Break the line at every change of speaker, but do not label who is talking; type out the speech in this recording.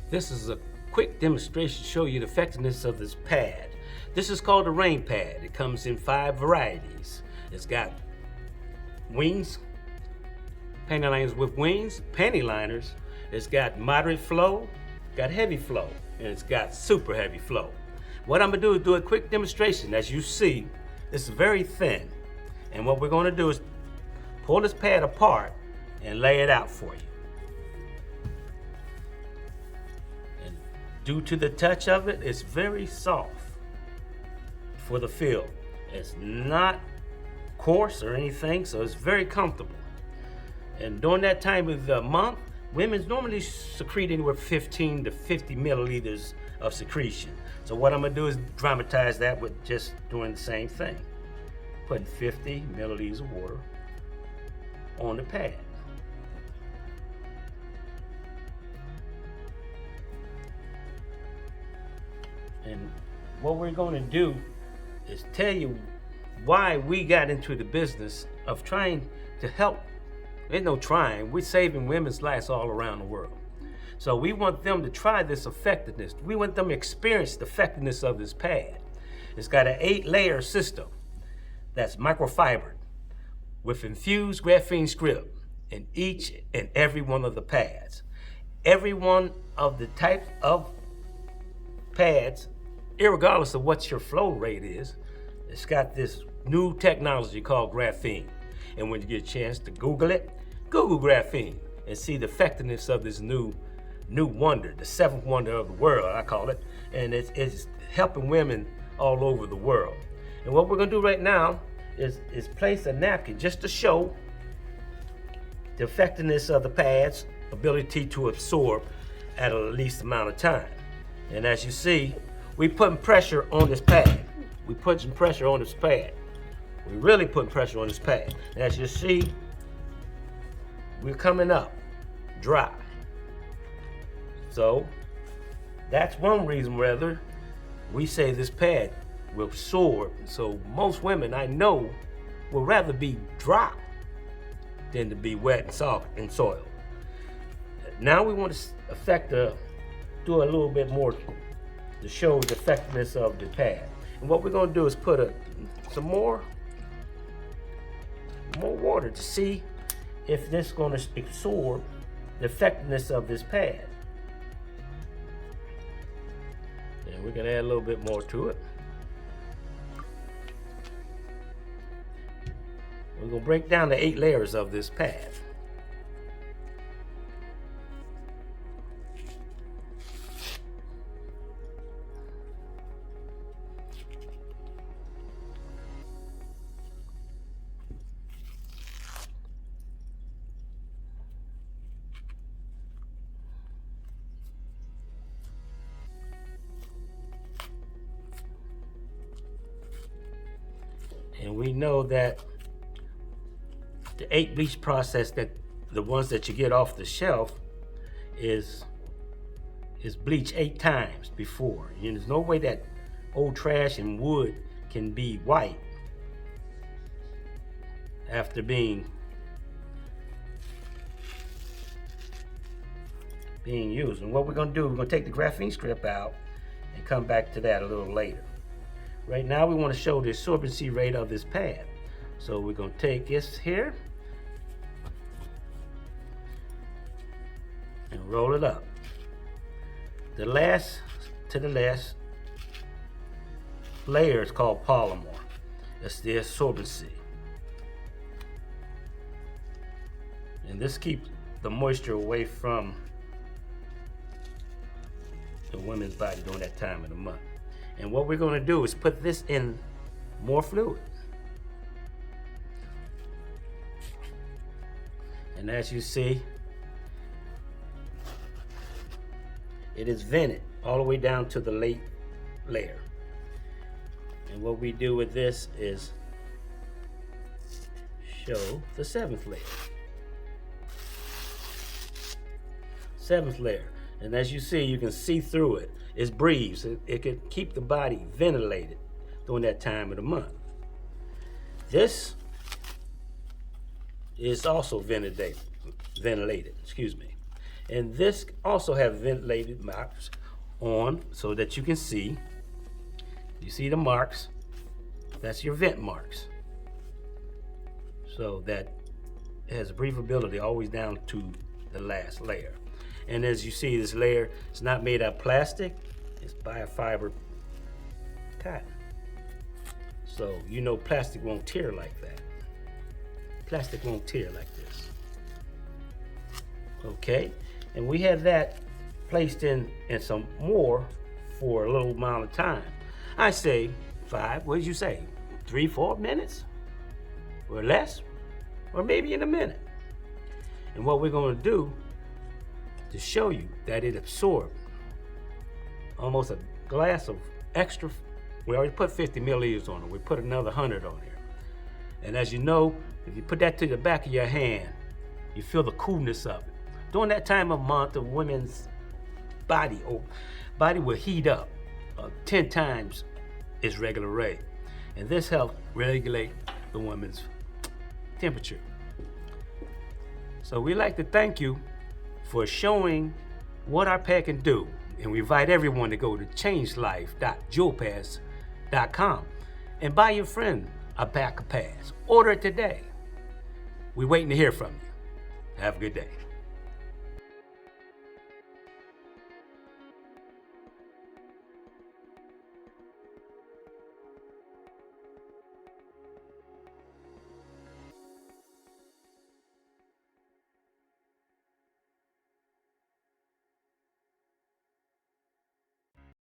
This is a quick demonstration to show you the effectiveness of this pad. This is called the Rain Pad. It comes in 5 varieties. It's got wings, panty liners with wings, panty liners. It's got moderate flow, got heavy flow, and it's got super heavy flow. What I'm gonna do is do a quick demonstration. As you see, it's very thin. And what we're gonna do is pull this pad apart and lay it out for you. And due to the touch of it, it's very soft for the feel. It's not coarse or anything, so it's very comfortable. And during that time of the month, women's normally secrete anywhere 15 to 50 milliliters of secretion. So what I'm gonna do is dramatize that with just doing the same thing. Putting 50 milliliters of water on the pad. And what we're gonna do is tell you why we got into the business of trying to help. There's no trying, we're saving women's lives all around the world. So we want them to try this effectiveness. We want them to experience the effectiveness of this pad. It's got an 8-layer system that's microfibered with infused graphene script in each and every one of the pads. Every one of the type of pads, irregardless of what your flow rate is, it's got this new technology called graphene. And when you get a chance to Google it, Google graphene and see the effectiveness of this new wonder, the 7th wonder of the world, I call it. And it's helping women all over the world. And what we're gonna do right now is place a napkin just to show the effectiveness of the pad's ability to absorb at a least amount of time. And as you see, we're putting pressure on this pad. We're putting pressure on this pad. We're really putting pressure on this pad. And as you see, we're coming up dry. So that's one reason whether we say this pad will absorb. So most women I know would rather be dry than to be wet and soiled. Now we want to do a little bit more to show the effectiveness of the pad. And what we're gonna do is put some more water to see if this is gonna absorb the effectiveness of this pad. And we're gonna add a little bit more to it. We're gonna break down the 8 layers of this pad. And we know that the 8 bleach process, that the ones that you get off the shelf is bleached 8 times before. And there's no way that old trash and wood can be white after being used. And what we're gonna do, we're gonna take the graphene strip out and come back to that a little later. Right now we want to show the absorbency rate of this pad. So we're going to take this here and roll it up. The last layer is called polymer. That's the absorbency. And this keeps the moisture away from the women's body during that time of the month. And what we're going to do is put this in more fluid. And as you see, it is vented all the way down to the late layer. And what we do with this is show the 7th layer. 7th layer. And as you see, you can see through it. It breathes. It can keep the body ventilated during that time of the month. This is also ventilated, excuse me. And this also have ventilated marks on so that you can see. You see the marks? That's your vent marks. So that has breathability always down to the last layer. And as you see, this layer is not made out of plastic, it's biofiber cotton. So you know plastic won't tear like that. Plastic won't tear like this. Okay, and we had that placed in some more for a little amount of time. I say 5, what did you say? 3-4 minutes? Or less? Or maybe in a minute. And what we're gonna do to show you that it absorbed almost a glass of extra. We already put 50 milliliters on it. We put another 100 on here. And as you know, if you put that to the back of your hand, you feel the coolness of it. During that time of month, a woman's body will heat up 10 times its regular rate. And this helps regulate the woman's temperature. So we'd like to thank you for showing what our pad can do. And we invite everyone to go to changelife.jewelpads.com and buy your friend a pack of pads. Order it today. We're waiting to hear from you. Have a good day.